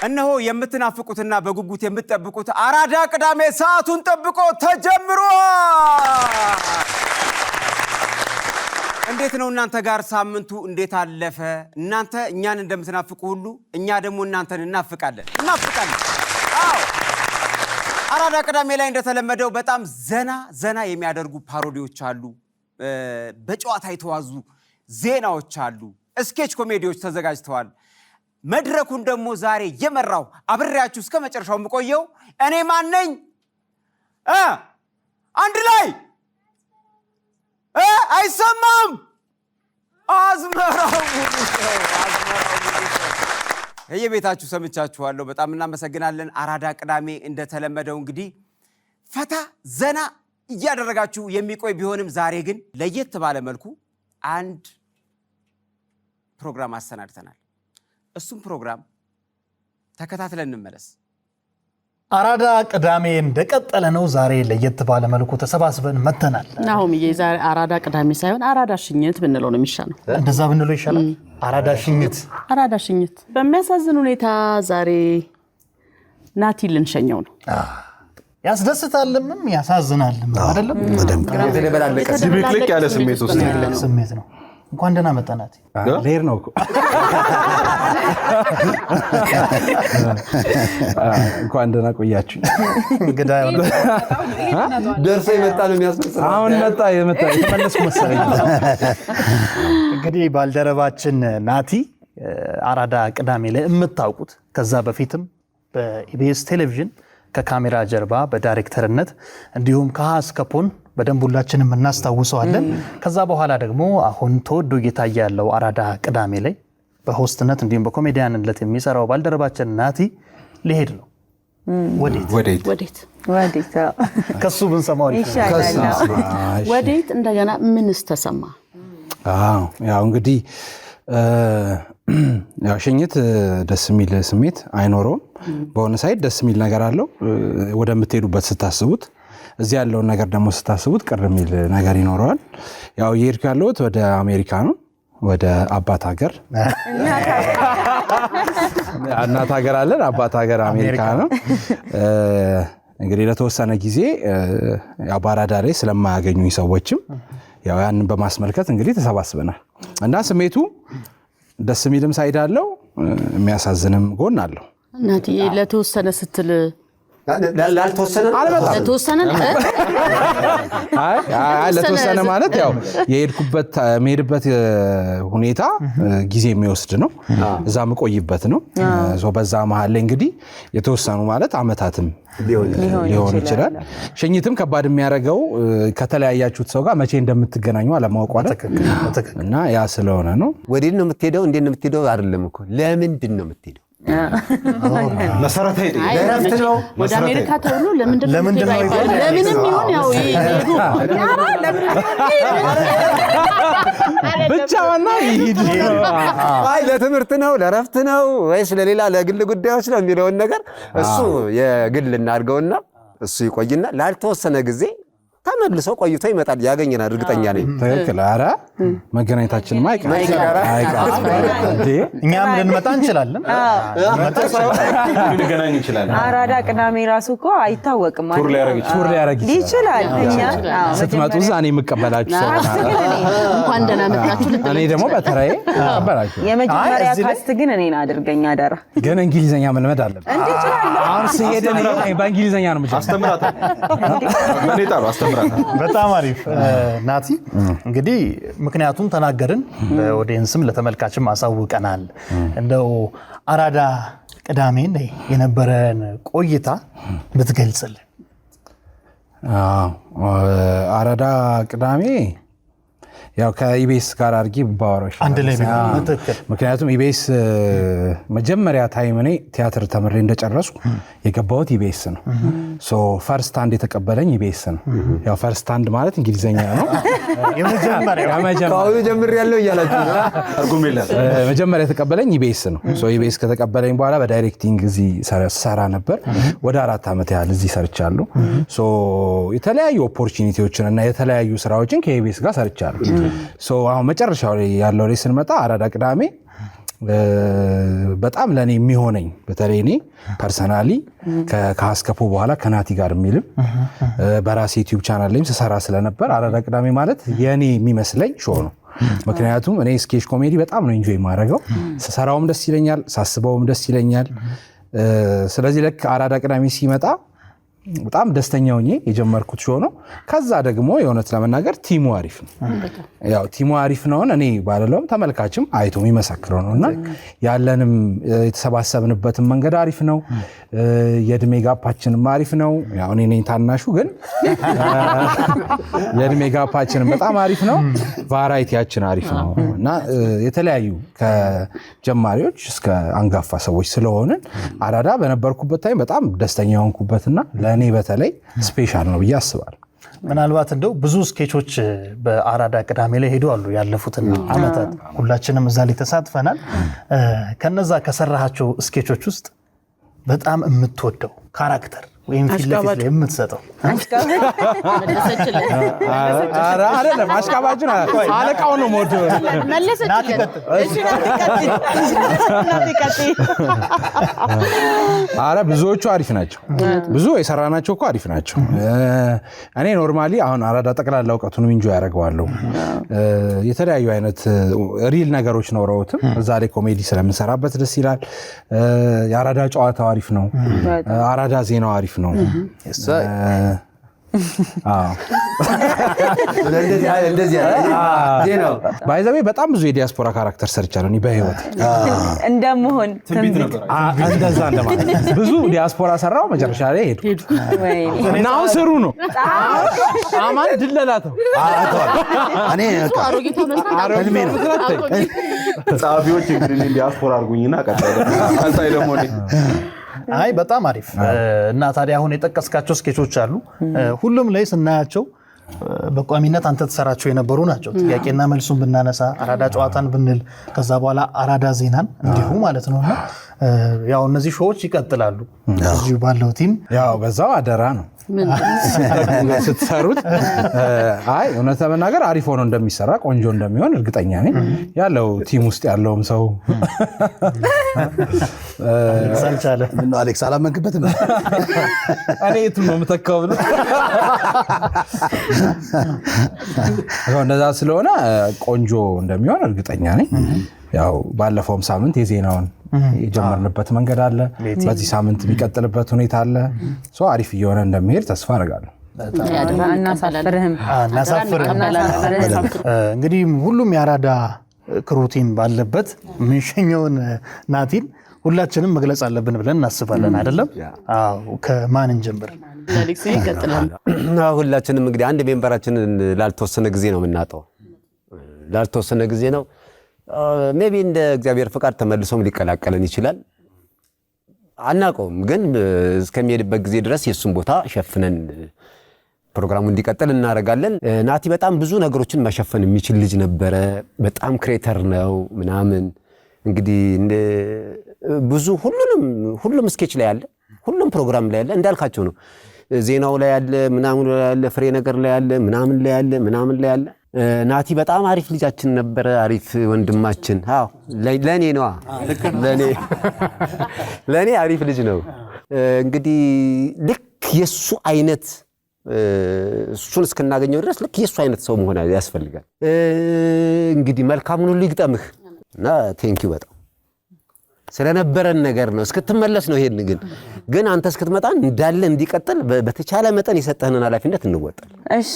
እነሆ የምትናፍቁትና በጉጉት የምትጠብቁት አራዳ ቅዳሜ ሰዓቱን ጠብቆ ተጀምሯል። እንዴት ነው እናንተ ጋር ሳምንቱ እንዴት አለፈ? እናንተ እኛን እንደምትናፍቁ ሁሉ እኛ ደግሞ እናንተን እናፍቃለን። አዎ አራዳ ቅዳሜ ላይ እንደተለመደው በጣም ዘና የሚያደርጉ ፓሮዲዎች አሉ። በጨዋታ የተዋዙ ዜናዎች አሉ። ስኬች ኮሜዲዎች ተዘጋጅተዋል። መድረኩን ደግሞ ዛሬ የመራው አብሬያችሁ እስከ መጨረሻው የምቆየው እኔ ማን ነኝ? አንድ ላይ አይሰማም። አዝመራው የቤታችሁ ሰምቻችኋለሁ። በጣም እናመሰግናለን። አራዳ ቅዳሜ እንደተለመደው እንግዲህ ፈታ ዘና እያደረጋችሁ የሚቆይ ቢሆንም ዛሬ ግን ለየት ባለ መልኩ አንድ ፕሮግራም አሰናድተናል። እሱም ፕሮግራም ተከታትለን እንመለስ። አራዳ ቅዳሜ እንደቀጠለ ነው። ዛሬ ለየት ባለ መልኩ ተሰባስበን መተናል። ናሆምዬ ዛሬ አራዳ ቅዳሜ ሳይሆን አራዳ ሽኝት ብንለው ነው የሚሻለው። እንደዛ ብንለው ይሻላል። አራዳ ሽኝት። በሚያሳዝን ሁኔታ ዛሬ ናቲ ልንሸኘው ነው። ያስደስታልም ያሳዝናልም አይደለም። ድብልቅልቅ ያለ ስሜት ነው። እንኳን ደህና መጣ ናቲ። ሌር ነው እኮ እንኳን ደህና ቆያችሁ። እንግዳ ደርሶ ይመጣ ነው የሚያስመስለው። አሁን መጣ የተመለስኩ መሰለኝ። እንግዲህ ባልደረባችን ናቲ አራዳ ቅዳሜ ላይ የምታውቁት ከዛ በፊትም በኢቢኤስ ቴሌቪዥን ከካሜራ ጀርባ በዳይሬክተርነት እንዲሁም ከሀስከፖን በደንብ ሁላችንም እናስታውሰዋለን። ከዛ በኋላ ደግሞ አሁን ተወዶ እየታየ ያለው አራዳ ቅዳሜ ላይ በሆስትነት እንዲሁም በኮሜዲያንነት የሚሰራው ባልደረባችን ናቲ ሊሄድ ነው። ወዴት ከሱ ብንሰማው ይሻላል። ወዴት እንደገና ምንስ ተሰማ? ያው እንግዲህ ያው ሽኝት ደስ የሚል ስሜት አይኖረውም። በሆነ ሳይድ ደስ የሚል ነገር አለው ወደምትሄዱበት ስታስቡት፣ እዚህ ያለውን ነገር ደግሞ ስታስቡት ቅር የሚል ነገር ይኖረዋል። ያው እየሄድኩ ያለሁት ወደ አሜሪካ ነው፣ ወደ አባት ሀገር። እናት ሀገር አለን፣ አባት ሀገር አሜሪካ ነው። እንግዲህ ለተወሰነ ጊዜ ያው በአራዳ ላይ ስለማያገኙኝ ሰዎችም ያው ያንን በማስመልከት እንግዲህ ተሰባስበናል እና ስሜቱ ደስ የሚልም ሳይድ አለው፣ የሚያሳዝንም ጎን አለው። ናቲ ለተወሰነ ስትል ለተወሰነ ማለት ያው የሄድበት ሁኔታ ጊዜ የሚወስድ ነው፣ እዛ መቆይበት ነው። በዛ መሀል ላይ እንግዲህ የተወሰኑ ማለት አመታትም ሊሆን ይችላል። ሽኝትም ከባድ የሚያደርገው ከተለያያችሁት ሰው ጋር መቼ እንደምትገናኙ አለማወቅ እና ያ ስለሆነ ነው። ወዴት ነው የምትሄደው? እንዴት ነው የምትሄደው? አይደለም እኮ ለምንድን ነው የምትሄደው? መሰረታዊ ለረፍት ነው። ወደ አሜሪካ ተብሎ ለምንድን ነው አይባልም። ለምንም ይሁን ያው ይሄዱ ብቻውና ይሄድ አይ ለትምህርት ነው ለረፍት ነው ወይስ ለሌላ ለግል ጉዳዮች ነው የሚለውን ነገር እሱ የግል እናድርገውና እሱ ይቆይና ላልተወሰነ ጊዜ ተመልሶ ቆይቶ ይመጣል፣ ያገኘናል፣ እርግጠኛ ነኝ። ትክክል። ኧረ መገናኘታችንማ አይቀርም። እኛም ልንመጣ እንችላለን፣ ልንገናኝ እንችላለን። አራዳ ቅዳሜ ራሱ እኮ አይታወቅም ማለት ቱር ሊያደርግ ይችላል። እኛ ስትመጡ እዛ እኔ የምቀበላችሁ ሰው እንኳን ደህና መጣችሁ። እኔ ደግሞ በተራዬ እቀበላችሁ። የመጀመሪያ ካስት ግን እኔን አድርገኝ አደራ። ግን እንግሊዘኛ መልመድ አለብን። አሁን ስሄድ በእንግሊዘኛ ነው የምጀምረው። በጣም አሪፍ ናቲ። እንግዲህ ምክንያቱም ተናገርን፣ ለኦዲየንስም ለተመልካችም አሳውቀናል። እንደው አራዳ ቅዳሜ ላይ የነበረን ቆይታ ብትገልጽልን። አራዳ ቅዳሜ ያው ከኢቢኤስ ጋር አድርጌ ባወራሽ አንድ ላይ ምክንያቱም ኢቢኤስ መጀመሪያ ታይም እኔ ቲያትር ተምሬ እንደጨረስኩ የገባሁት ኢቢኤስ ነው። ፈርስት አንድ የተቀበለኝ ኢቢኤስ ነው። ያው ፈርስት አንድ ማለት እንግሊዘኛ ነው። ከአሁኑ ጀምር ያለው እያላችሁ ነው። መጀመሪያ የተቀበለኝ ኢቢኤስ ነው። ኢቢኤስ ከተቀበለኝ በኋላ በዳይሬክቲንግ እዚህ ሰራ ነበር። ወደ 4 ዓመት ያህል እዚህ ሰርቻለሁ። የተለያዩ ኦፖርቹኒቲዎችን እና የተለያዩ ስራዎችን ከኢቢኤስ ጋር ሰርቻለሁ። አሁን መጨረሻው ላይ ያለው ላይ ስንመጣ አራዳ ቅዳሜ በጣም ለኔ የሚሆነኝ በተለይ እኔ ፐርሰናሊ ከሀስከፖ በኋላ ከናቲ ጋር የሚልም በራሴ ዩቲዩብ ቻናል ላይም ስሰራ ስለነበር አራዳ ቅዳሜ ማለት የኔ የሚመስለኝ ሾው ነው። ምክንያቱም እኔ ስኬች ኮሜዲ በጣም ነው ኢንጆይ የማደርገው። ስሰራውም ደስ ይለኛል፣ ሳስበውም ደስ ይለኛል። ስለዚህ ልክ አራዳ ቅዳሜ ሲመጣ በጣም ደስተኛ ሆኜ የጀመርኩት ሾው ነው። ከዛ ደግሞ የእውነት ለመናገር ቲሙ አሪፍ ነው። ያው ቲሙ አሪፍ ነው እኔ ባለለውም ተመልካችም አይቶ የሚመሰክረው ነውና ያለንም የተሰባሰብንበትን መንገድ አሪፍ ነው። የእድሜ ጋፓችንም አሪፍ ነው። ያው እኔ ነኝ ታናሹ፣ ግን የእድሜ ጋፓችንም በጣም አሪፍ ነው። ቫራይቲያችን አሪፍ ነው እና የተለያዩ ከጀማሪዎች እስከ አንጋፋ ሰዎች ስለሆነ አራዳ በነበርኩበት ታይም በጣም ደስተኛ ሆንኩበትና ለእኔ በተለይ ስፔሻል ነው ብዬ አስባለሁ። ምናልባት እንደው ብዙ ስኬቾች በአራዳ ቅዳሜ ላይ ሄዱ አሉ ያለፉትን ዓመታት፣ ሁላችንም እዛ ላይ ተሳትፈናል። ከነዛ ከሰራሃቸው ስኬቾች ውስጥ በጣም የምትወደው ካራክተር ወይም ፊት ለፊት ላይ የምትሰጠው? አይደለም አሽቃባጭን አለቃው ነው ሞድ ብዙዎቹ አሪፍ ናቸው። ብዙ የሰራናቸው እኮ አሪፍ ናቸው። እኔ ኖርማሊ አሁን አራዳ ጠቅላላ እውቀቱንም ኢንጆይ ያደርገዋለሁ። የተለያዩ አይነት ሪል ነገሮች ኖረውትም እዛ ላይ ኮሜዲ ስለምንሰራበት ደስ ይላል። የአራዳ ጨዋታው አሪፍ ነው። አራዳ ዜናው አሪፍ ነው። ባይዘዌ በጣም ብዙ የዲያስፖራ ካራክተር ሰርቻለሁ በህይወት እንደምሆን እንደዛ እንደማለት ብዙ ዲያስፖራ ሰራው መጨረሻ ላይ ሄድኩ እና አሁን ስሩ ነው አማን ድለላተው እኔ አሮጊት ነው ጻፊዎች እንግዲህ ዲያስፖራ አርጉኝና ቀጣይ ደግሞ አይ በጣም አሪፍ እና ታዲያ አሁን የጠቀስካቸው ስኬቾች አሉ። ሁሉም ላይ ስናያቸው በቋሚነት አንተ ተሰራቸው የነበሩ ናቸው። ጥያቄና መልሱን ብናነሳ አራዳ ጨዋታን ብንል ከዛ በኋላ አራዳ ዜናን እንዲሁ ማለት ነውና ያው እነዚህ ሾዎች ይቀጥላሉ። እዚሁ ባለው ቲም ያው በዛው አደራ ነው ስትሰሩት። አይ እውነት ለመናገር አሪፍ ሆኖ እንደሚሰራ ቆንጆ እንደሚሆን እርግጠኛ ነኝ። ያለው ቲም ውስጥ ያለውም ሰው ሳልቻለ ነው አሌክስ አላመንክበትም። እኔ የቱ ነው የምተካው ብሎ እንደዛ ስለሆነ ቆንጆ እንደሚሆን እርግጠኛ ነኝ። ያው ባለፈውም ሳምንት የዜናውን የጀመርንበት መንገድ አለ። በዚህ ሳምንት የሚቀጥልበት ሁኔታ አለ። ሶ አሪፍ እየሆነ እንደሚሄድ ተስፋ አደርጋለሁ። እንግዲህ ሁሉም የአራዳ ክሩቲም ባለበት ምንሸኘውን ናቲን ሁላችንም መግለጽ አለብን ብለን እናስባለን አይደለም? አዎ ከማን እንጀምር? አሌክስ ይቀጥላል። ሁላችንም እንግዲህ አንድ ሜምበራችንን ላልተወሰነ ጊዜ ነው የምናጣው። ላልተወሰነ ጊዜ ነው ሜቢ እንደ እግዚአብሔር ፍቃድ ተመልሶም ሊቀላቀለን ይችላል። አናውቀውም፣ ግን እስከሚሄድበት ጊዜ ድረስ የሱን ቦታ ሸፍነን ፕሮግራሙ እንዲቀጥል እናደርጋለን። ናቲ በጣም ብዙ ነገሮችን መሸፈን የሚችል ልጅ ነበረ። በጣም ክሬተር ነው ምናምን። እንግዲህ ብዙ ሁሉም ስኬች ላይ ያለ፣ ሁሉም ፕሮግራም ላይ ያለ እንዳልካቸው ነው። ዜናው ላይ ያለ፣ ምናምን ላይ ያለ፣ ፍሬ ነገር ላይ ያለ፣ ምናምን ላይ ያለ ናቲ በጣም አሪፍ ልጃችን ነበረ። አሪፍ ወንድማችን። አዎ ለኔ ነው ለኔ አሪፍ ልጅ ነው። እንግዲህ ልክ የሱ አይነት እሱን እስክናገኘው ድረስ ልክ የሱ አይነት ሰው መሆን ያስፈልጋል። እንግዲህ መልካሙን ሁሉ ይግጠምህ እና ቴንኪው በጣም ስለነበረን ነገር ነው። እስክትመለስ ነው። ይሄን ግን አንተ እስክትመጣ እንዳለ እንዲቀጥል በተቻለ መጠን የሰጠህንን ኃላፊነት እንወጣለን። እሺ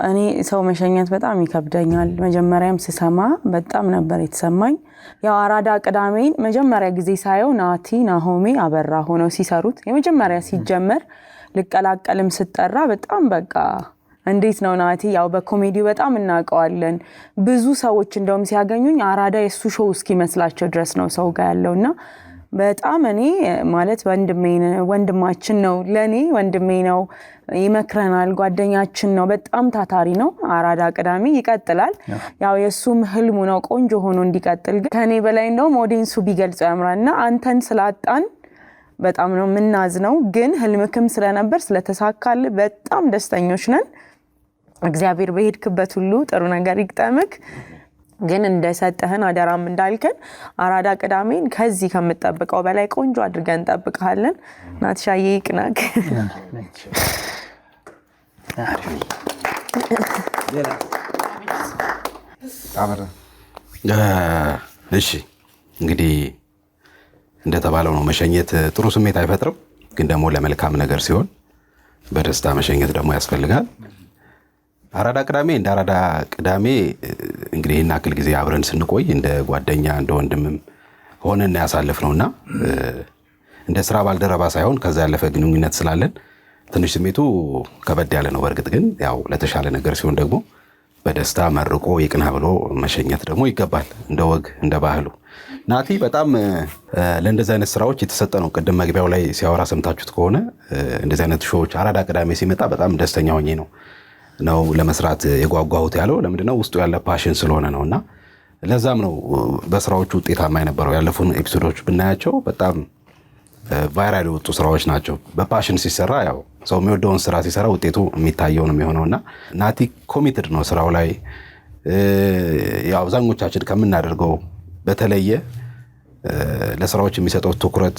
እኔ ሰው መሸኘት በጣም ይከብደኛል። መጀመሪያም ስሰማ በጣም ነበር የተሰማኝ። ያው አራዳ ቅዳሜን መጀመሪያ ጊዜ ሳየው ናቲ ናሆሜ አበራ ሆነው ሲሰሩት የመጀመሪያ ሲጀመር ልቀላቀልም ስጠራ በጣም በቃ እንዴት ነው ናቲ ያው በኮሜዲው በጣም እናውቀዋለን። ብዙ ሰዎች እንደውም ሲያገኙኝ አራዳ የሱ ሾው እስኪመስላቸው ድረስ ነው ሰው ጋር ያለውና በጣም እኔ ማለት ወንድማችን ነው፣ ለኔ ወንድሜ ነው፣ ይመክረናል፣ ጓደኛችን ነው፣ በጣም ታታሪ ነው። አራዳ ቅዳሜ ይቀጥላል። ያው የሱም ህልሙ ነው ቆንጆ ሆኖ እንዲቀጥል። ከኔ በላይ እንደውም ኦዲየንሱ ቢገልጸው ያምራልና አንተን ስላጣን በጣም ነው ምናዝነው። ግን ህልምክም ስለነበር ስለተሳካል በጣም ደስተኞች ነን። እግዚአብሔር በሄድክበት ሁሉ ጥሩ ነገር ይግጠምክ። ግን እንደሰጠህን አደራም እንዳልከን አራዳ ቅዳሜን ከዚህ ከምትጠብቀው በላይ ቆንጆ አድርገን እንጠብቃለን። ናትሻዬ ይቅናክ። እሺ እንግዲህ እንደተባለው ነው መሸኘት ጥሩ ስሜት አይፈጥርም፣ ግን ደግሞ ለመልካም ነገር ሲሆን በደስታ መሸኘት ደግሞ ያስፈልጋል። አራዳ ቅዳሜ እንደ አራዳ ቅዳሜ እንግዲህ ይህን ያክል ጊዜ አብረን ስንቆይ እንደ ጓደኛ እንደ ወንድምም ሆነን ያሳለፍነውና እንደ ስራ ባልደረባ ሳይሆን ከዛ ያለፈ ግንኙነት ስላለን ትንሽ ስሜቱ ከበድ ያለ ነው። በእርግጥ ግን ያው ለተሻለ ነገር ሲሆን ደግሞ በደስታ መርቆ ይቅና ብሎ መሸኘት ደግሞ ይገባል፣ እንደ ወግ እንደ ባህሉ። ናቲ በጣም ለእንደዚህ አይነት ስራዎች የተሰጠ ነው። ቅድም መግቢያው ላይ ሲያወራ ሰምታችሁት ከሆነ እንደዚህ አይነት ሾዎች አራዳ ቅዳሜ ሲመጣ በጣም ደስተኛ ሆኜ ነው ለመስራት የጓጓሁት ያለው። ለምንድነው? ውስጡ ያለ ፓሽን ስለሆነ ነውና ለዛም ነው በስራዎቹ ውጤታማ የነበረው። ያለፉን ኤፒሶዶች ብናያቸው በጣም ቫይራል የወጡ ስራዎች ናቸው። በፓሽን ሲሰራ ያው ሰው የሚወደውን ስራ ሲሰራ ውጤቱ የሚታየው ነው የሚሆነውና ናቲ ኮሚትድ ነው ስራው ላይ። ያው አብዛኞቻችን ከምናደርገው በተለየ ለስራዎች የሚሰጠው ትኩረት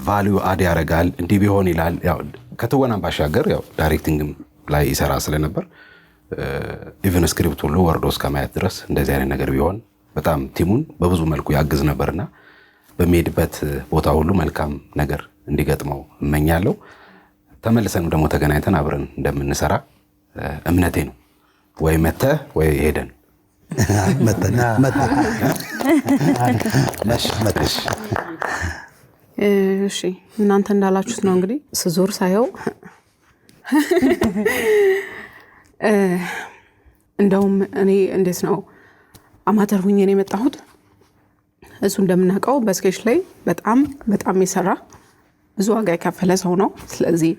ቫልዩ አድ ያደርጋል። እንዲህ ቢሆን ይላል። ያው ከትወናም ባሻገር ያው ዳይሬክቲንግም ላይ ይሰራ ስለነበር ኢቭን ስክሪፕት ሁሉ ወርዶ እስከማየት ድረስ እንደዚህ አይነት ነገር ቢሆን በጣም ቲሙን በብዙ መልኩ ያግዝ ነበርና በሚሄድበት ቦታ ሁሉ መልካም ነገር እንዲገጥመው እመኛለሁ። ተመልሰንም ደግሞ ተገናኝተን አብረን እንደምንሰራ እምነቴ ነው። ወይ መተህ ወይ ሄደን እሺ እናንተ እንዳላችሁት ነው። እንግዲህ ስዞር ሳየው እንደውም እኔ እንዴት ነው አማተር ሁኜ ነው የመጣሁት። እሱ እንደምናውቀው በስኬች ላይ በጣም በጣም የሰራ ብዙ ዋጋ የከፈለ ሰው ነው። ስለዚህ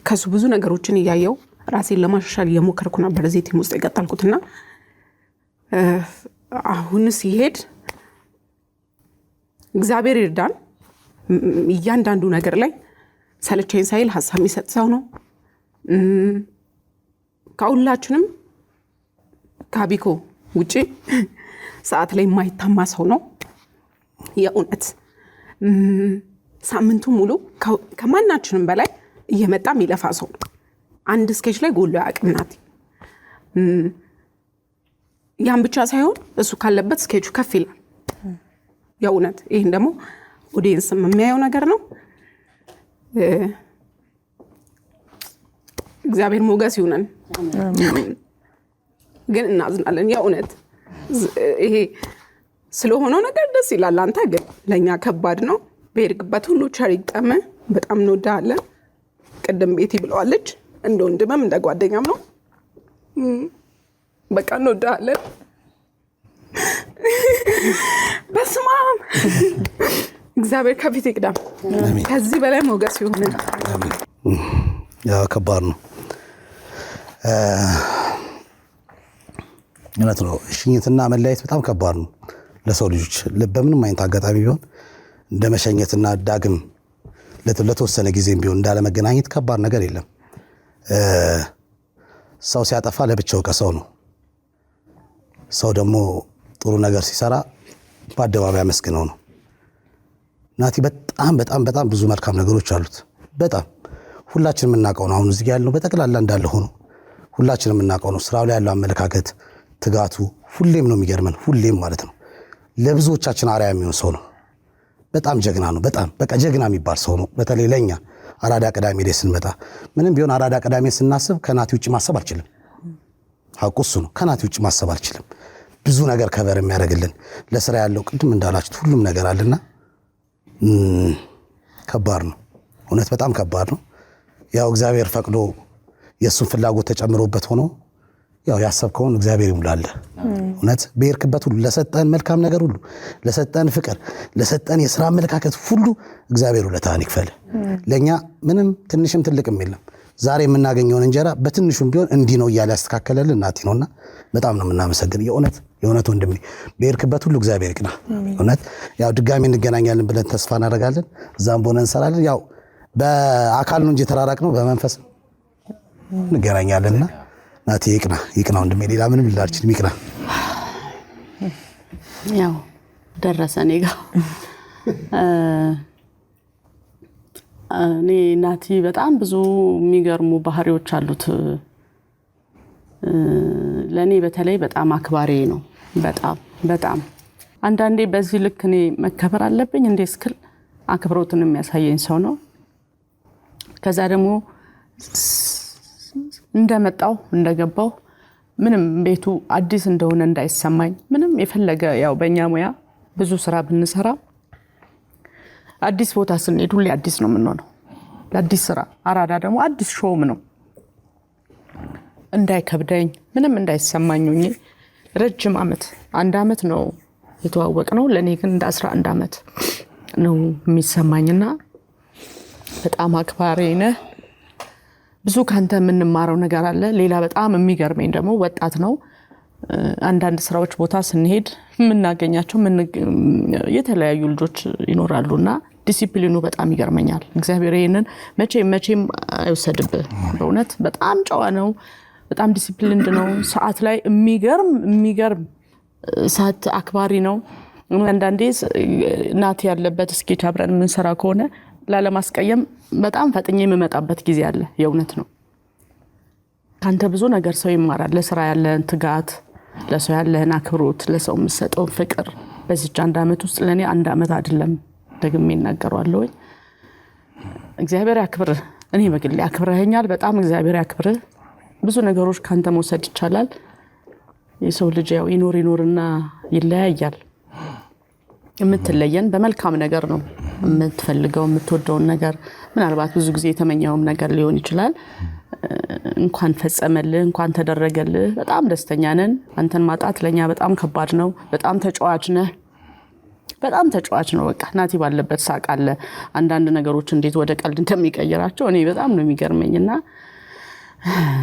ከሱ ብዙ ነገሮችን እያየው ራሴን ለማሻሻል እየሞከርኩ ነበር እዚህ ቲም ውስጥ የቀጠልኩትና አሁን ሲሄድ እግዚአብሔር ይርዳን። እያንዳንዱ ነገር ላይ ሰለቸኝ ሳይል ሀሳብ የሚሰጥ ሰው ነው። ከሁላችንም ከአቢኮ ውጪ ሰዓት ላይ የማይታማ ሰው ነው። የእውነት ሳምንቱ ሙሉ ከማናችንም በላይ እየመጣ የሚለፋ ሰው ነው። አንድ ስኬች ላይ ጎሎ ያቅም ናት። ያን ብቻ ሳይሆን እሱ ካለበት ስኬቹ ከፍ ይላል። የእውነት ይህን ደግሞ ኦዲየንስም የሚያየው ነገር ነው። እግዚአብሔር ሞገስ ይሁነን። ግን እናዝናለን። የእውነት ይሄ ስለሆነው ነገር ደስ ይላል። አንተ ግን ለኛ ከባድ ነው። በሄድክበት ሁሉ ቸር ይግጠምህ። በጣም እንወዳለን። ቅድም ቤቲ ብለዋለች፣ እንደ ወንድምም እንደ ጓደኛም ነው። በቃ እንወዳለን። በስማም እግዚአብሔር ከፊት ይቅደም። ከዚህ በላይ ሞገስ ይሁን። ያው ከባድ ነው። እውነት ነው። ሽኝትና መለያየት በጣም ከባድ ነው ለሰው ልጆች። በምንም አይነት አጋጣሚ ቢሆን እንደ መሸኘትና ዳግም ለተወሰነ ጊዜም ቢሆን እንዳለመገናኘት ከባድ ነገር የለም። ሰው ሲያጠፋ ለብቻው ቀሰው ነው። ሰው ደግሞ ጥሩ ነገር ሲሰራ በአደባባይ መስግነው ነው። ናቲ በጣም በጣም በጣም ብዙ መልካም ነገሮች አሉት። በጣም ሁላችንም የምናውቀው ነው። አሁን እዚህ ያለው በጠቅላላ እንዳለ ሆኖ ሁላችንም የምናውቀው ነው። ስራው ላይ ያለው አመለካከት፣ ትጋቱ ሁሌም ነው የሚገርመን። ሁሌም ማለት ነው ለብዙዎቻችን አርአያ የሚሆን ሰው ነው። በጣም ጀግና ነው። በጣም በቃ ጀግና የሚባል ሰው ነው። በተለይ ለኛ አራዳ ቅዳሜ ላይ ስንመጣ ምንም ቢሆን አራዳ ቅዳሜ ስናስብ ከናቲ ውጭ ማሰብ አልችልም። ሐቁ እሱ ነው። ከናቲ ውጭ ማሰብ አልችልም። ብዙ ነገር ከበር የሚያደርግልን ለስራ ያለው ቅድም እንዳላችሁት ሁሉም ነገር አለና ከባድ ነው። እውነት በጣም ከባድ ነው። ያው እግዚአብሔር ፈቅዶ የእሱን ፍላጎት ተጨምሮበት ሆኖ ያው ያሰብከውን እግዚአብሔር ይሙላል። እውነት በሄድክበት ሁሉ ለሰጠን መልካም ነገር ሁሉ፣ ለሰጠን ፍቅር፣ ለሰጠን የሥራ አመለካከት ሁሉ እግዚአብሔር ውለታህን ይክፈል። ለኛ ምንም ትንሽም ትልቅም የለም። ዛሬ የምናገኘውን እንጀራ በትንሹም ቢሆን እንዲህ ነው እያለ ያስተካከለልን ናቲ ነውና በጣም ነው የምናመሰግን። የእውነት ወንድሜ በሄድክበት ሁሉ እግዚአብሔር ይቅና። እውነት ያው ድጋሚ እንገናኛለን ብለን ተስፋ እናደርጋለን። እዛም ሆነን እንሰራለን። ያው በአካል ነው እንጂ ተራራቅ ነው በመንፈስ እንገናኛለንና ናቲ ይቅና ወንድሜ። ሌላ ምንም ልላችንም ይቅና። ያው ደረሰ እኔ ጋር እኔ ናቲ በጣም ብዙ የሚገርሙ ባህሪዎች አሉት። ለኔ በተለይ በጣም አክባሪ ነው። በጣም አንዳንዴ በዚህ ልክ እኔ መከበር አለብኝ እንዴ እስክል አክብሮትን የሚያሳየኝ ሰው ነው። ከዛ ደግሞ እንደመጣው እንደገባው ምንም ቤቱ አዲስ እንደሆነ እንዳይሰማኝ ምንም የፈለገ ያው በእኛ ሙያ ብዙ ስራ ብንሰራ አዲስ ቦታ ስንሄድ ሁሌ አዲስ ነው የምንሆነው ለአዲስ ስራ። አራዳ ደግሞ አዲስ ሾም ነው። እንዳይከብደኝ ምንም እንዳይሰማኝ ሆኜ ረጅም አመት 1 አመት ነው የተዋወቅነው። ለኔ ግን እንደ 11 አመት ነው የሚሰማኝና በጣም አክባሪ ነህ። ብዙ ካንተ የምንማረው ነገር አለ። ሌላ በጣም የሚገርመኝ ደግሞ ወጣት ነው። አንዳንድ ስራዎች ቦታ ስንሄድ የምናገኛቸው የተለያዩ ልጆች ይኖራሉና ዲሲፕሊኑ በጣም ይገርመኛል። እግዚአብሔር ይሄንን መቼም አይወሰድብህ። በእውነት በጣም ጨዋ ነው። በጣም ዲሲፕሊንድ ነው። ሰዓት ላይ የሚገርም ሰዓት አክባሪ ነው። አንዳንዴ ናቲ ያለበት ስኬች አብረን የምንሰራ ከሆነ ላለማስቀየም በጣም ፈጥኜ የምመጣበት ጊዜ አለ። የእውነት ነው። ካንተ ብዙ ነገር ሰው ይማራል። ለስራ ያለን ትጋት፣ ለሰው ያለን አክብሮት፣ ለሰው የምትሰጠው ፍቅር በዚህ 1 አመት ውስጥ ለኔ 1 አመት አይደለም ደግሜ እናገራለሁ። እግዚአብሔር ያክብርህ። እኔ በግሌ ያክብረኛል በጣም እግዚአብሔር ያክብርህ። ብዙ ነገሮች ካንተ መውሰድ ይቻላል። የሰው ልጅ ያው ይኖርና ይለያያል። የምትለየን በመልካም ነገር ነው። የምትፈልገው የምትወደውን ነገር ምናልባት ብዙ ጊዜ የተመኘውም ነገር ሊሆን ይችላል። እንኳን ፈጸመልህ እንኳን ተደረገልህ በጣም ደስተኛ ነን። አንተን ማጣት ለኛ በጣም ከባድ ነው። በጣም ተጫዋች ነህ። በጣም ተጫዋች ነው። በቃ ናቲ ባለበት ሳቅ አለ። አንዳንድ ነገሮች እንዴት ወደ ቀልድ እንደሚቀየራቸው እኔ በጣም ነው የሚገርመኝና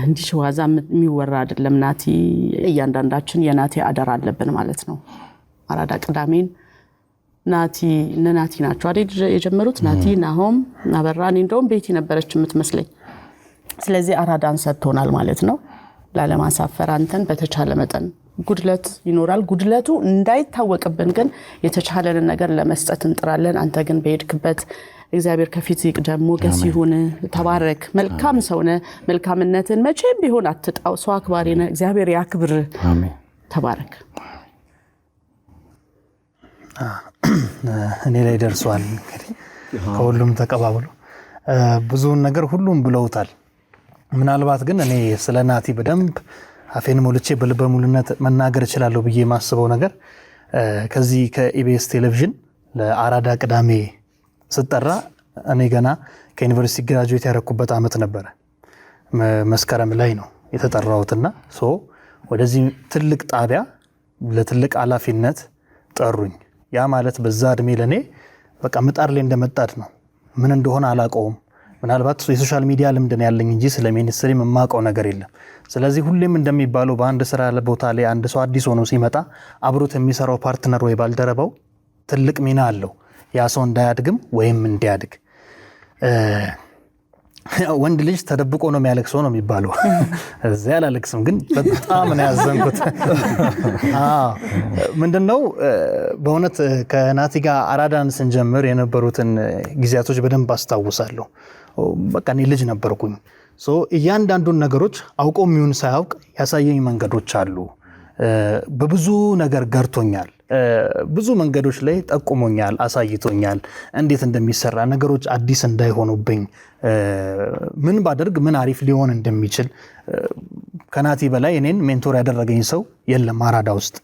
እንዲህ ዋዛ የሚወራ አይደለም። ናቲ እያንዳንዳችን የናቲ አደራ አለብን ማለት ነው። አራዳ ቅዳሜን ናቲ ናቸው አይደል የጀመሩት። ናቲ ናሆም አበራን እንደውም ቤቲ ነበረች የምትመስለኝ። ስለዚህ አራዳን ሰጥቶናል ማለት ነው። ላለማሳፈር አንተን በተቻለ መጠን ጉድለት ይኖራል። ጉድለቱ እንዳይታወቅብን ግን የተቻለንን ነገር ለመስጠት እንጥራለን። አንተ ግን በሄድክበት እግዚአብሔር ከፊት ይቅደም፣ ሞገስ ይሁን፣ ተባረክ። መልካም ሰውነ መልካምነትን መቼም ቢሆን አትጣው። ሰው አክባሪ ነህ። እግዚአብሔር ያክብር። አሜን። ተባረክ። እኔ ላይ ደርሷል። እንግዲህ ከሁሉም ተቀባብሎ ብዙውን ነገር ሁሉም ብለውታል። ምናልባት ግን እኔ ስለ ናቲ በደንብ አፌን ሞልቼ በልበ ሙሉነት መናገር እችላለሁ ብዬ የማስበው ነገር ከዚህ ከኢቢኤስ ቴሌቪዥን ለአራዳ ቅዳሜ ስጠራ እኔ ገና ከዩኒቨርሲቲ ግራጁዌት ያደረኩበት አመት ነበረ። መስከረም ላይ ነው የተጠራሁትና ወደዚህ ትልቅ ጣቢያ ለትልቅ ኃላፊነት ጠሩኝ። ያ ማለት በዛ እድሜ ለኔ በቃ ምጣድ ላይ እንደመጣድ ነው። ምን እንደሆነ አላውቀውም። ምናልባት የሶሻል ሚዲያ ልምድ ነው ያለኝ እንጂ ስለ ሚኒስትሪም የማውቀው ነገር የለም። ስለዚህ ሁሌም እንደሚባለው በአንድ ስራ ቦታ ላይ አንድ ሰው አዲስ ሆኖ ሲመጣ አብሮት የሚሰራው ፓርትነር ወይ ባልደረባው ትልቅ ሚና አለው ያ ሰው እንዳያድግም ወይም እንዲያድግ። ወንድ ልጅ ተደብቆ ነው የሚያለቅሰው ነው የሚባለው። እዚያ አላለቅስም፣ ግን በጣም ነው ያዘንኩት። ምንድነው በእውነት ከናቲ ጋር አራዳን ስንጀምር የነበሩትን ጊዜያቶች በደንብ አስታውሳለሁ። በቃ እኔ ልጅ ነበርኩኝ። እያንዳንዱን ነገሮች አውቆ የሚሆን ሳያውቅ ያሳየኝ መንገዶች አሉ። በብዙ ነገር ገርቶኛል። ብዙ መንገዶች ላይ ጠቁሞኛል፣ አሳይቶኛል እንዴት እንደሚሰራ ነገሮች አዲስ እንዳይሆኑብኝ ምን ባደርግ ምን አሪፍ ሊሆን እንደሚችል። ከናቲ በላይ እኔን ሜንቶር ያደረገኝ ሰው የለም አራዳ ውስጥ።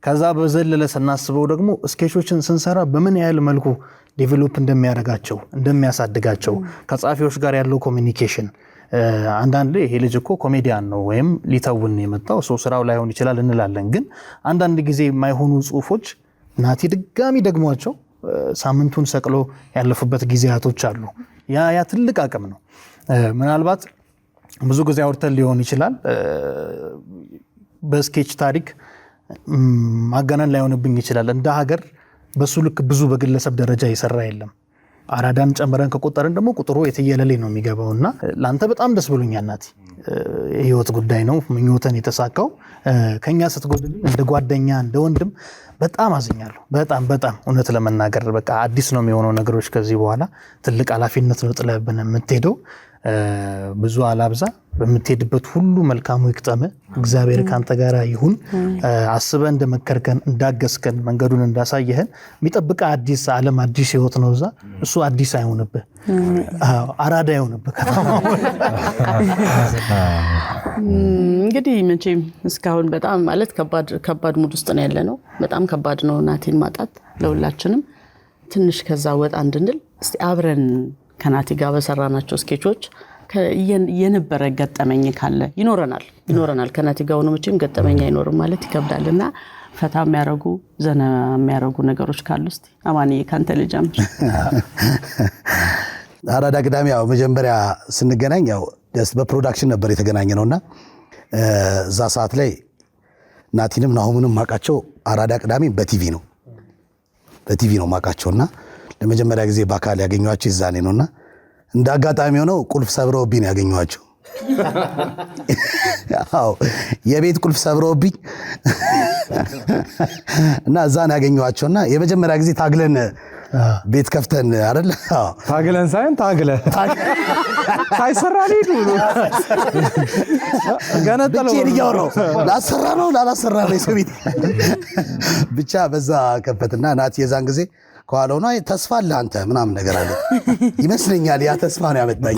ከዛ በዘለለ ስናስበው ደግሞ ስኬቾችን ስንሰራ በምን ያህል መልኩ ዴቨሎፕ እንደሚያደርጋቸው እንደሚያሳድጋቸው፣ ከጻፊዎች ጋር ያለው ኮሚኒኬሽን አንዳንዴ ይሄ ልጅ እኮ ኮሜዲያን ነው ወይም ሊተውን የመጣው ሰው ስራው ላይሆን ይችላል እንላለን። ግን አንዳንድ ጊዜ የማይሆኑ ጽሁፎች ናቲ ድጋሚ ደግሟቸው ሳምንቱን ሰቅሎ ያለፉበት ጊዜያቶች አሉ። ያ ትልቅ አቅም ነው። ምናልባት ብዙ ጊዜ አውርተን ሊሆን ይችላል። በስኬች ታሪክ ማጋነን ላይሆንብኝ ይችላል። እንደ ሀገር በሱ ልክ ብዙ በግለሰብ ደረጃ ይሰራ የለም። አራዳን ጨምረን ከቆጠርን ደግሞ ቁጥሩ የትየለሌ ነው የሚገባውና ለአንተ በጣም ደስ ብሎኛል ናቲ። የህይወት ጉዳይ ነው ምኞተን የተሳካው። ከኛ ስትጎድል እንደ ጓደኛ እንደ ወንድም በጣም አዝኛለሁ። በጣም እውነት ለመናገር በቃ አዲስ ነው የሚሆነው ነገሮች ከዚህ በኋላ ትልቅ ኃላፊነት ነው ጥለብን የምትሄደው። ብዙ አላብዛ፣ በምትሄድበት ሁሉ መልካሙ ይቅጠም። እግዚአብሔር ካንተ ጋር ይሁን። አስበህ እንደመከርከን እንዳገስከን መንገዱን እንዳሳየህን የሚጠብቀ አዲስ ዓለም አዲስ ህይወት ነው። እዛ እሱ አዲስ አይሆንብህ፣ አራዳ አይሆንብህ። እንግዲህ መቼም እስካሁን በጣም ማለት ከባድ ሙድ ውስጥ ነው ያለ ነው። በጣም ከባድ ነው ናቲን ማጣት ለሁላችንም። ትንሽ ከዛ ወጣ እንድንል እስቲ አብረን ከናቲ ጋር በሰራናቸው ስኬቾች የነበረ ገጠመኝ ካለ ይኖረናል። ከናቲ ጋር ሆኖ መቼም ገጠመኝ አይኖርም ማለት ይከብዳልና ፈታ የሚያረጉ ዘና የሚያረጉ ነገሮች ካሉ እስቲ አማንዬ ካንተ ልጀምር። አራዳ ቅዳሜ ያው መጀመሪያ ስንገናኝ ያው ደስ በፕሮዳክሽን ነበር የተገናኘነውና እዛ ሰዓት ላይ ናቲንም ናሆምንም ማቃቸው አራዳ ቅዳሜ በቲቪ ነው ማቃቸውና ለመጀመሪያ ጊዜ በአካል ያገኘኋቸው ይዛኔ ነውና እንደ አጋጣሚ ሆነው ቁልፍ ሰብረውብኝ ያገኘኋቸው። አዎ የቤት ቁልፍ ሰብረውብኝ እና እዛን ያገኘኋቸውና የመጀመሪያ ጊዜ ታግለን ቤት ከፍተን አይደል? አዎ ታግለን ሳይሆን ሳይሰራ ሊዱ ገነጠለው ነው ላሰራ ነው ሰቤት ብቻ በዛ ከፈትና ናቲ የዛን ጊዜ ከኋላው ነው ተስፋ አለ አንተ ምናምን ነገር አለ ይመስለኛል። ያ ተስፋ ነው ያመጣኝ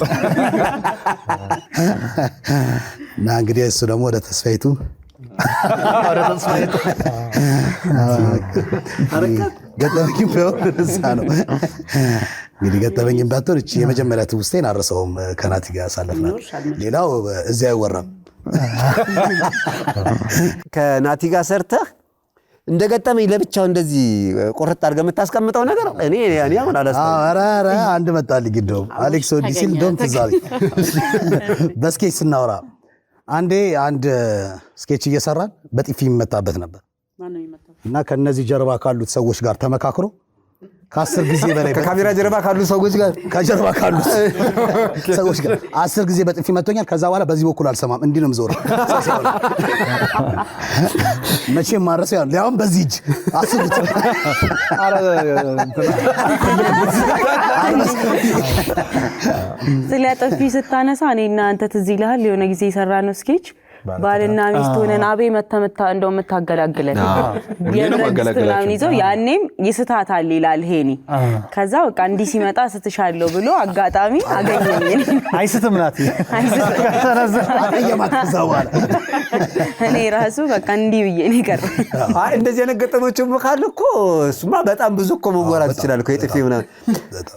እና እንግዲህ እሱ ደግሞ ወደ ተስፋይቱ ገጠመኝ በወደሳ ነው እንግዲህ ገጠመኝ ባትሆን እቺ የመጀመሪያ ትውስቴን አረሰውም ከናቲ ጋር ያሳለፍናል። ሌላው እዚያ አይወራም። ከናቲ ጋር ሰርተህ እንደገጠመኝ ለብቻው እንደዚህ ቆርጥ አድርገህ የምታስቀምጠው ነገር እኔ አሁን አላስታውስም። ኧረ አንድ መጣልኝ እንደው አሌክስ ኦዲሲል ዶም ትዛሪ በስኬች ስናወራ አንድ ስኬች እየሰራን በጥፊ የሚመታበት ነበር እና ከነዚህ ጀርባ ካሉት ሰዎች ጋር ተመካክሮ ከ10 ጊዜ በላይ ከካሜራ ጀርባ ካሉ ሰዎች ጋር ከጀርባ ካሉ ሰዎች ጋር 10 ጊዜ በጥፊ መቶኛል። ከዛ በኋላ በዚህ በኩል አልሰማም እንዲህ ነው የምዞረው። መቼም ማረሰው ያው ያውም በዚህ እጅ አስቡት። ስለ ጥፊ ስታነሳ እኔና አንተ ትዝ ይልሃል የሆነ ጊዜ የሰራነው ስኬች ባልና ሚስት ሆነን አቤ መተመታ እንደው መታገላግለን የምረግስቱን ይዘው ያኔም ይስታታል ይላል ሄኒ። ከዛ በቃ እንዲህ ሲመጣ ስትሻለው ብሎ አጋጣሚ አገኘኝ። አይስትም ናቲ እኔ ራሱ በቃ እንዲህ ብዬ ነው የቀረው። እንደዚህ የነገጠመችው መካል እኮ እሱማ በጣም ብዙ እኮ መወራት ይችላል እኮ የጥፊ ምናምን።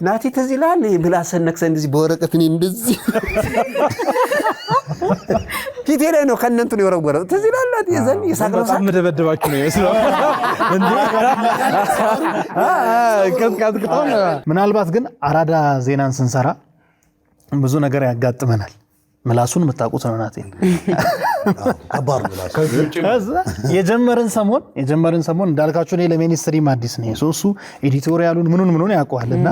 ናቲ ትዝ ይልሃል ምላስህን ነክሰህ እንደዚህ በወረቀት እኔ እንደዚህ ፊቴ ላይ ነው ከነንቱ ነው የወረወረው። ትዝ ይላል የዘን የሳቅለው በጣም መደበደባችሁ ነው ይመስላል እንዴ? ምናልባት ግን አራዳ ዜናን ስንሰራ ብዙ ነገር ያጋጥመናል። ምላሱን የምታውቁት ነው ናቲ። ከባድ ምላስ የጀመርን ሰሞን እንዳልካችሁ እኔ ለሚኒስትሪም አዲስ ነኝ። እሱ ኤዲቶሪያሉን ምኑን ያውቀዋልና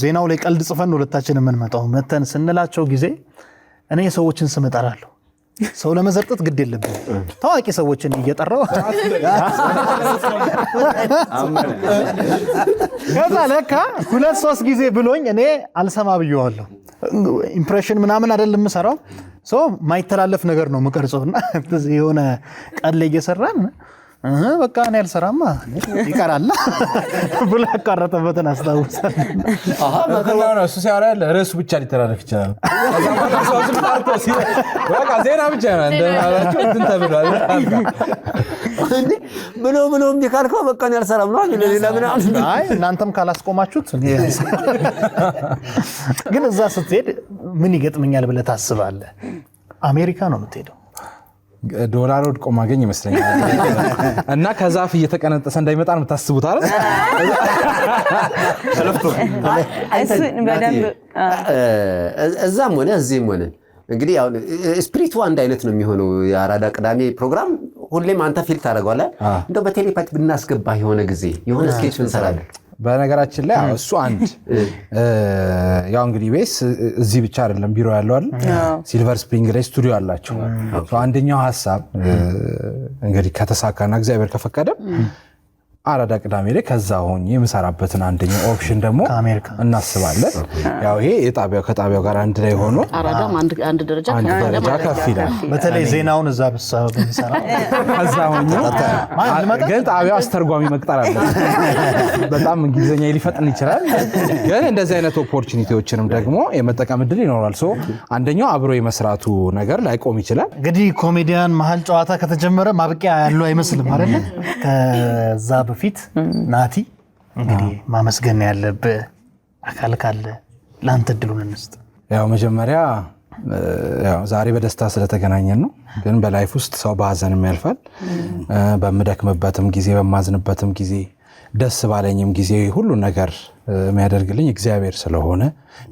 ዜናው ላይ ቀልድ ጽፈን ሁለታችን የምንመጣው መተን ስንላቸው ጊዜ እኔ ሰዎችን ስም እጠራለሁ። ሰው ለመዘርጠት ግድ የለብኝ። ታዋቂ ሰዎችን እየጠራው ከዛ ለካ 2-3 ጊዜ ብሎኝ እኔ አልሰማ ብየዋለሁ። ኢምፕሬሽን ምናምን አይደለም የምሰራው ሰው ማይተላለፍ ነገር ነው የምቀርጸውና የሆነ ቀን ላይ እየሰራን በቃ እኔ አልሰራማ ይቀራል ብሎ ያቋረጠበትን አስታውሳለሁ። ነው እሱ ሲያወራ ያለ ርዕሱ ብቻ ሊተላለፍ ይችላል። በቃ ዜና ብቻ ነው እንደማላችሁ እንትን ተብሏል ብሎ የሚካልከው በቃ እኔ አልሰራም ነው ሌላ ምናምን። አይ እናንተም ካላስቆማችሁት ግን እዛ ስትሄድ ምን ይገጥመኛል ብለህ ታስባለህ? አሜሪካ ነው የምትሄደው። ዶላር ወድቆ ማገኝ ይመስለኛል እና ከዛፍ እየተቀነጠሰ እንዳይመጣ ነው የምታስቡት አይደል? እዛም ሆነ እዚህም ሆነ እንግዲህ አሁን ስፒሪቱ አንድ አይነት ነው የሚሆነው። የአራዳ ቅዳሜ ፕሮግራም ሁሌም አንተ ፊል ታደርገዋለህ። እንደው በቴሌፓቲ ብናስገባ የሆነ ጊዜ የሆነ ስኬች እንሰራለን በነገራችን ላይ እሱ አንድ ያው እንግዲህ ቤስ እዚህ ብቻ አይደለም ቢሮ ያለው አይደል ሲልቨር ስፕሪንግ ላይ ስቱዲዮ አላቸው አንደኛው ሐሳብ እንግዲህ ከተሳካና እግዚአብሔር ከፈቀደ አራዳ ቅዳሜ ላይ ከዛ ሆኜ የምሰራበትን አንደኛው ኦፕሽን ደግሞ እናስባለን ያው ይሄ የጣቢያው ከጣቢያው ጋር አንድ ላይ ሆኖ አራዳም አንድ ደረጃ ከፍ ይላል በተለይ ዜናውን እዛ ብሰራ ከዛ ሆኜ ግን ጣቢያው አስተርጓሚ መቅጠር አለ በጣም እንግሊዘኛ ሊፈጥን ይችላል ግን እንደዚህ አይነት ኦፖርቹኒቲዎችንም ደግሞ የመጠቀም እድል ይኖራል ሶ አንደኛው አብሮ የመስራቱ ነገር ላይቆም ይችላል እንግዲህ ኮሜዲያን መሀል ጨዋታ ከተጀመረ ማብቂያ ያለው አይመስልም አይደል ከዛ በፊት ናቲ እንግዲህ ማመስገን ያለብህ አካል ካለ ላንተ እድሉን እንስጥ ያው መጀመሪያ ያው ዛሬ በደስታ ስለተገናኘን ነው ግን በላይፍ ውስጥ ሰው በሐዘንም ያልፋል በመደክምበትም ጊዜ በማዝንበትም ጊዜ ደስ ባለኝም ጊዜ ሁሉ ነገር የሚያደርግልኝ እግዚአብሔር ስለሆነ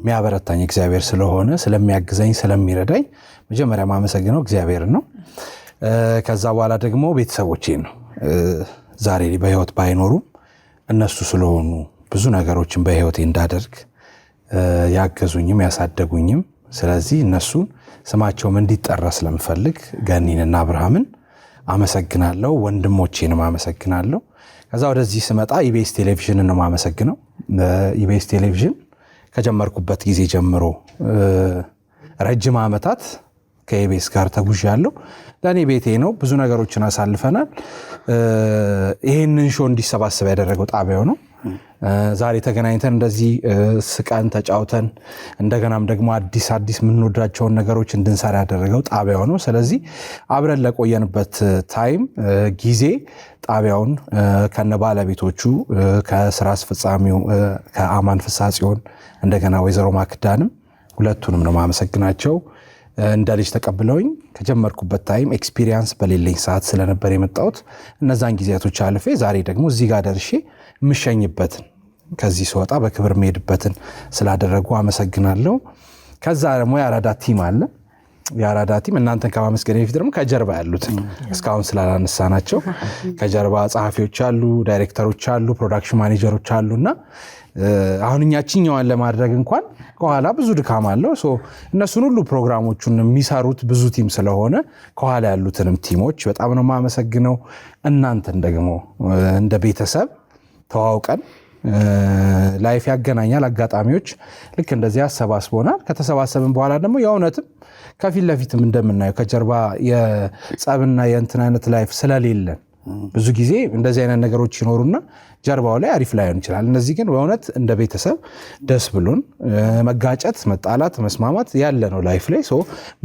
የሚያበረታኝ እግዚአብሔር ስለሆነ ስለሚያግዘኝ ስለሚረዳኝ መጀመሪያ ማመሰግነው እግዚአብሔር ነው ከዛ በኋላ ደግሞ ቤተሰቦቼን ነው ዛሬ በህይወት ባይኖሩም እነሱ ስለሆኑ ብዙ ነገሮችን በህይወቴ እንዳደርግ ያገዙኝም ያሳደጉኝም ስለዚህ እነሱን ስማቸውም እንዲጠራ ስለምፈልግ ገኒንና አብርሃምን አመሰግናለሁ ወንድሞቼንም አመሰግናለሁ ከዛ ወደዚህ ስመጣ ኢቢኤስ ቴሌቪዥን ነው ማመሰግነው ኢቢኤስ ቴሌቪዥን ከጀመርኩበት ጊዜ ጀምሮ ረጅም ዓመታት ከኢቢኤስ ጋር ተጉዣለሁ ለኔ ቤቴ ነው ብዙ ነገሮችን አሳልፈናል ይሄንን ሾው እንዲሰባሰብ ያደረገው ጣቢያው ነው ዛሬ ተገናኝተን እንደዚህ ስቃን ተጫውተን እንደገናም ደግሞ አዲስ ምንወዳቸውን ነገሮች እንድንሰራ ያደረገው ጣቢያው ነው ስለዚህ አብረን ለቆየንበት ታይም ጊዜ ጣቢያውን ከነባለቤቶቹ ከስራ አስፈጻሚው ከአማን ፍሳጽዮን እንደገና ወይዘሮ ማክዳንም ሁለቱንም ነው ማመሰግናቸው እንዳልሽ ተቀብለውኝ ከጀመርኩበት ታይም ኤክስፒሪየንስ በሌለኝ ሰዓት ስለነበር የመጣሁት እነዛን ጊዜያቶች አልፌ ዛሬ ደግሞ እዚህ ጋር ደርሼ ምሸኝበትን ከዚህ ስወጣ በክብር መሄድበትን ስላደረጉ አመሰግናለሁ ከዛ ደግሞ የአራዳ ቲም አለ የአራዳ ቲም እናንተን ከማመስገን በፊት ደግሞ ከጀርባ ያሉት እስካሁን ስላላነሳናቸው ከጀርባ ጸሐፊዎች አሉ ዳይሬክተሮች አሉ ፕሮዳክሽን ማኔጀሮች አሉና አሁን እኛችኛዋን ለማድረግ እንኳን ከኋላ ብዙ ድካም አለው ሶ እነሱን ሁሉ ፕሮግራሞቹን የሚሰሩት ብዙ ቲም ስለሆነ ከኋላ ያሉትንም ቲሞች በጣም ነው ማመሰግነው እናንተን ደግሞ እንደ ቤተሰብ ተዋውቀን ላይፍ ያገናኛል አጋጣሚዎች ልክ እንደዚህ አሰባስቦናል ከተሰባሰብን በኋላ ደግሞ የእውነትም ከፊት ለፊትም እንደምናየው ከጀርባ የጸብና የእንትን አይነት ላይፍ ስለሌለን ብዙ ጊዜ እንደዚህ አይነት ነገሮች ይኖሩና ጀርባው ላይ አሪፍ ላይሆን ይችላል እነዚህ ግን በእውነት እንደ ቤተሰብ ደስ ብሎን መጋጨት መጣላት መስማማት ያለ ነው ላይፍ ላይ ሶ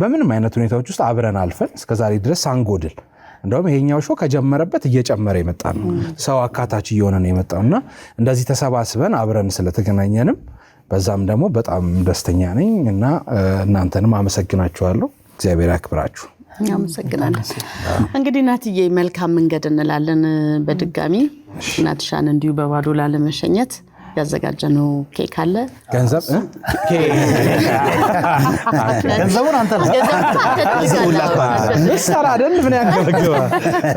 በምንም አይነት ሁኔታዎች ውስጥ አብረን አልፈን እስከዛሬ ድረስ አንጎድል እንደውም ይሄኛው ሾው ከጀመረበት እየጨመረ የመጣ ነው ሰው አካታች እየሆነ ነው የመጣውና እንደዚህ ተሰባስበን አብረን ስለተገናኘንም በዛም ደግሞ በጣም ደስተኛ ነኝ እና እናንተንም አመሰግናችኋለሁ እግዚአብሔር ያክብራችሁ አመሰግናለሁ እንግዲህ ናትዬ መልካም መንገድ እንላለን በድጋሚ ናትሻን እንዲሁ በባዶ ላለመሸኘት ያዘጋጀነው ኬክ አለ ገንዘብ ገንዘቡን አንተ ሰራ አይደል ምን ያገበገባ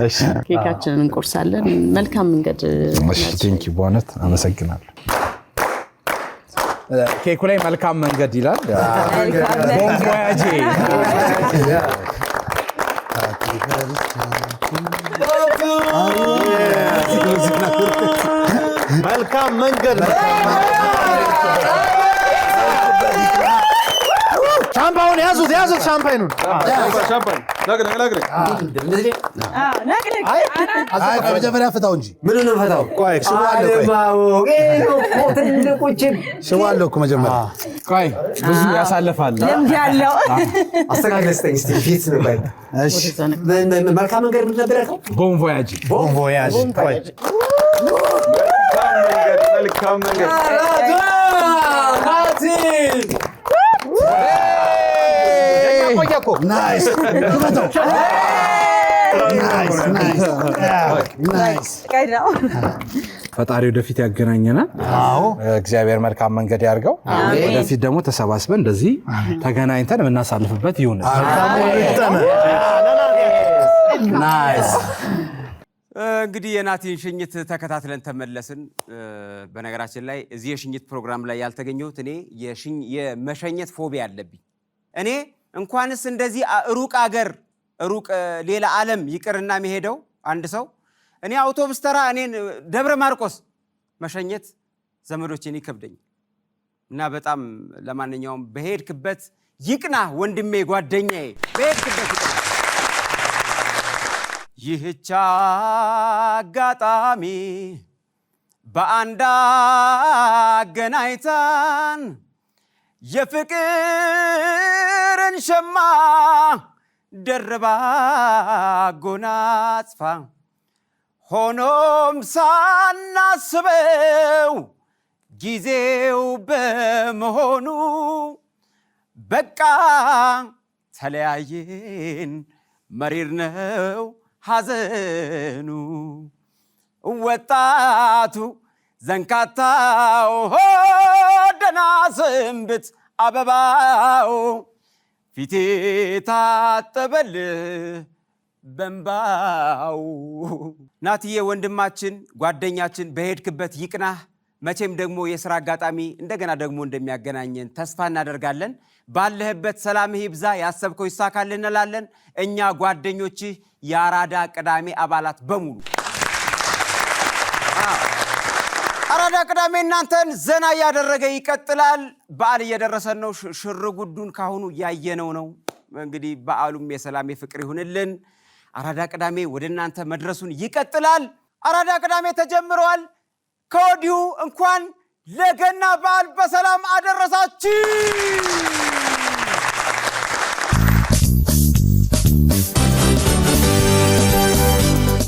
እሺ ኬካችንን እንቆርሳለን መልካም መንገድ እሺ ቴንክ ዩ በእውነት አመሰግናለሁ ኬኩ ላይ መልካም መንገድ ይላል ቦን ቮያጄ መልካም መንገድ ሻምፓውን ያዙት ሻምፓይኑን መጀመሪያ ፍታው እንጂ ምን ነው ፈታው ሽቦ አለው እኮ መጀመሪያ ቆይ ብዙ ያሳልፋል ልምድ ያለው አስተካክለስተኝ እስቲ ፊት ነው ባይ እሺ መልካም መንገድ ምን ነበር ያልከው ቦን ቮያጅ ቆይ መልካም መንገድ ናይስ ፈጣሪ ወደፊት ያገናኘናል እግዚአብሔር መልካም መንገድ ያርገው ወደፊት ደግሞ ተሰባስበን እንደዚህ ተገናኝተን የምናሳልፍበት ይሁን ናይስ እንግዲህ የናቲን ሽኝት ተከታትለን ተመለስን። በነገራችን ላይ እዚህ የሽኝት ፕሮግራም ላይ ያልተገኘሁት እኔ የመሸኘት ፎቢያ አለብኝ። እኔ እንኳንስ እንደዚህ ሩቅ አገር ሩቅ ሌላ ዓለም ይቅርና የሚሄደው አንድ ሰው እኔ አውቶቡስ ተራ እኔን ደብረ ማርቆስ መሸኘት ዘመዶቼን ይከብደኝ እና በጣም ለማንኛውም በሄድክበት ይቅና ወንድሜ ጓደኛዬ በሄድክበት ይቅና። ይህች አጋጣሚ በአንድ አገናኝታን የፍቅርን ሸማ ደርባ ጎናጽፋ ሆኖም ሳናስበው ጊዜው በመሆኑ በቃ ተለያየን መሪር ነው ሐዘኑ ወጣቱ ዘንካታው ደና ስንብት አበባው ፊቴ ታጠበል በንባው። ናትዬ ወንድማችን ጓደኛችን በሄድክበት ይቅናህ። መቼም ደግሞ የሥራ አጋጣሚ እንደገና ደግሞ እንደሚያገናኘን ተስፋ እናደርጋለን። ባለህበት ሰላምህ ይብዛ፣ ያሰብከው ይሳካልህ እንላለን። እኛ ጓደኞችህ የአራዳ ቅዳሜ አባላት በሙሉ አራዳ ቅዳሜ እናንተን ዘና እያደረገ ይቀጥላል። በዓል እየደረሰን ነው። ሽር ጉዱን ካሁኑ እያየነው ነው። እንግዲህ በዓሉም የሰላም የፍቅር ይሁንልን። አራዳ ቅዳሜ ወደ እናንተ መድረሱን ይቀጥላል። አራዳ ቅዳሜ ተጀምረዋል። ከወዲሁ እንኳን ለገና በዓል በሰላም አደረሳችሁ።